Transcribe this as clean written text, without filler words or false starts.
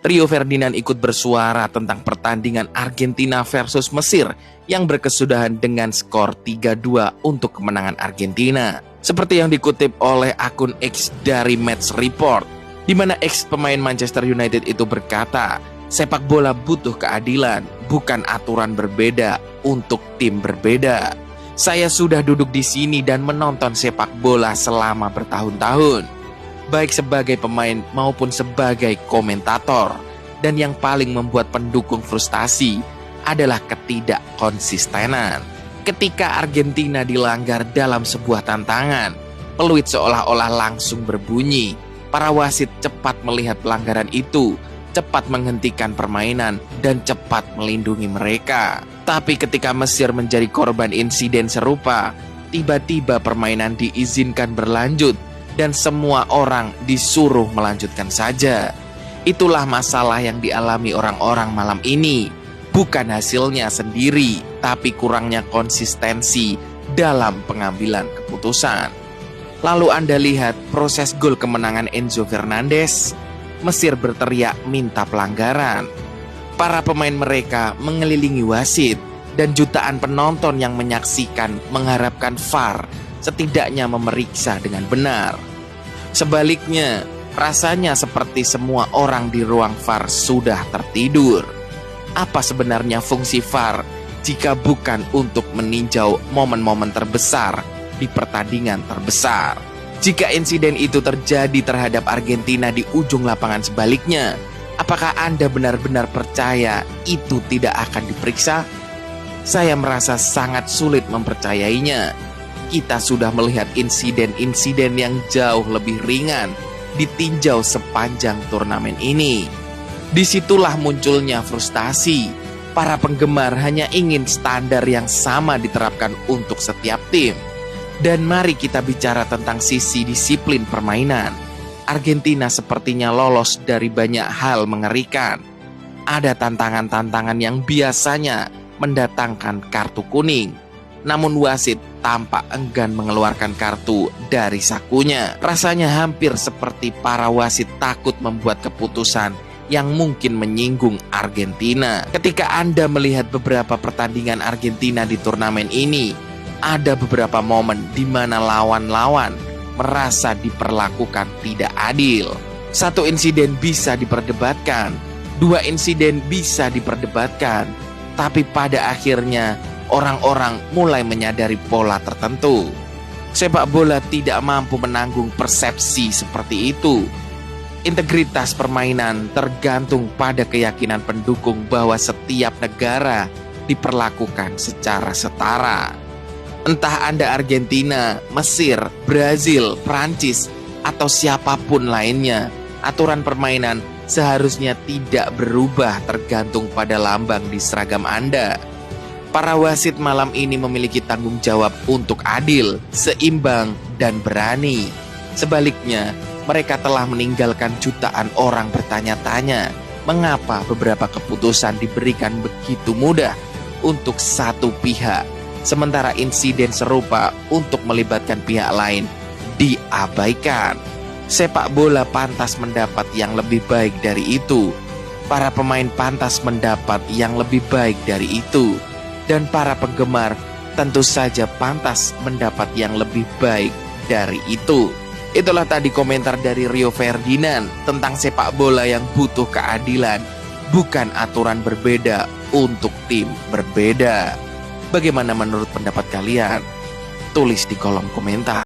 Rio Ferdinand ikut bersuara tentang pertandingan Argentina versus Mesir yang berkesudahan dengan skor 3-2 untuk kemenangan Argentina. Seperti yang dikutip oleh akun X dari Match Report, di mana ex pemain Manchester United itu berkata, sepak bola butuh keadilan, bukan aturan berbeda untuk tim berbeda. Saya sudah duduk di sini dan menonton sepak bola selama bertahun-tahun, baik sebagai pemain maupun sebagai komentator. Dan yang paling membuat pendukung frustasi adalah ketidakkonsistenan. Ketika Argentina dilanggar dalam sebuah tantangan, peluit seolah-olah langsung berbunyi. Para wasit cepat melihat pelanggaran itu, cepat menghentikan permainan, dan cepat melindungi mereka. Tapi ketika Mesir menjadi korban insiden serupa, tiba-tiba permainan diizinkan berlanjut dan semua orang disuruh melanjutkan saja. Itulah masalah yang dialami orang-orang malam ini. Bukan hasilnya sendiri, tapi kurangnya konsistensi dalam pengambilan keputusan. Lalu Anda lihat proses gol kemenangan Enzo Fernandez. Mesir berteriak minta pelanggaran. Para pemain mereka mengelilingi wasit, dan jutaan penonton yang menyaksikan mengharapkan VAR setidaknya memeriksa dengan benar. Sebaliknya, rasanya seperti semua orang di ruang VAR sudah tertidur. Apa sebenarnya fungsi VAR jika bukan untuk meninjau momen-momen terbesar di pertandingan terbesar? Jika insiden itu terjadi terhadap Argentina di ujung lapangan sebaliknya, apakah Anda benar-benar percaya itu tidak akan diperiksa? Saya merasa sangat sulit mempercayainya. Kita sudah melihat insiden-insiden yang jauh lebih ringan ditinjau sepanjang turnamen ini. Disitulah munculnya frustasi. Para penggemar hanya ingin standar yang sama diterapkan untuk setiap tim. Dan mari kita bicara tentang sisi disiplin permainan. Argentina sepertinya lolos dari banyak hal mengerikan. Ada tantangan-tantangan yang biasanya mendatangkan kartu kuning, namun wasit tampak enggan mengeluarkan kartu dari sakunya. Rasanya hampir seperti para wasit takut membuat keputusan yang mungkin menyinggung Argentina. Ketika Anda melihat beberapa pertandingan Argentina di turnamen ini, ada beberapa momen di mana lawan-lawan merasa diperlakukan tidak adil. Satu insiden bisa diperdebatkan, dua insiden bisa diperdebatkan, tapi pada akhirnya orang-orang mulai menyadari pola tertentu. Sepak bola tidak mampu menanggung persepsi seperti itu. Integritas permainan tergantung pada keyakinan pendukung bahwa setiap negara diperlakukan secara setara. Entah Anda Argentina, Mesir, Brazil, Prancis, atau siapapun lainnya, aturan permainan seharusnya tidak berubah tergantung pada lambang di seragam Anda. Para wasit malam ini memiliki tanggung jawab untuk adil, seimbang, dan berani. Sebaliknya, mereka telah meninggalkan jutaan orang bertanya-tanya mengapa beberapa keputusan diberikan begitu mudah untuk satu pihak, sementara insiden serupa untuk melibatkan pihak lain diabaikan. Sepak bola pantas mendapat yang lebih baik dari itu. Para pemain pantas mendapat yang lebih baik dari itu. Dan para penggemar tentu saja pantas mendapat yang lebih baik dari itu. Itulah tadi komentar dari Rio Ferdinand tentang sepak bola yang butuh keadilan, bukan aturan berbeda untuk tim berbeda. Bagaimana menurut pendapat kalian? Tulis di kolom komentar.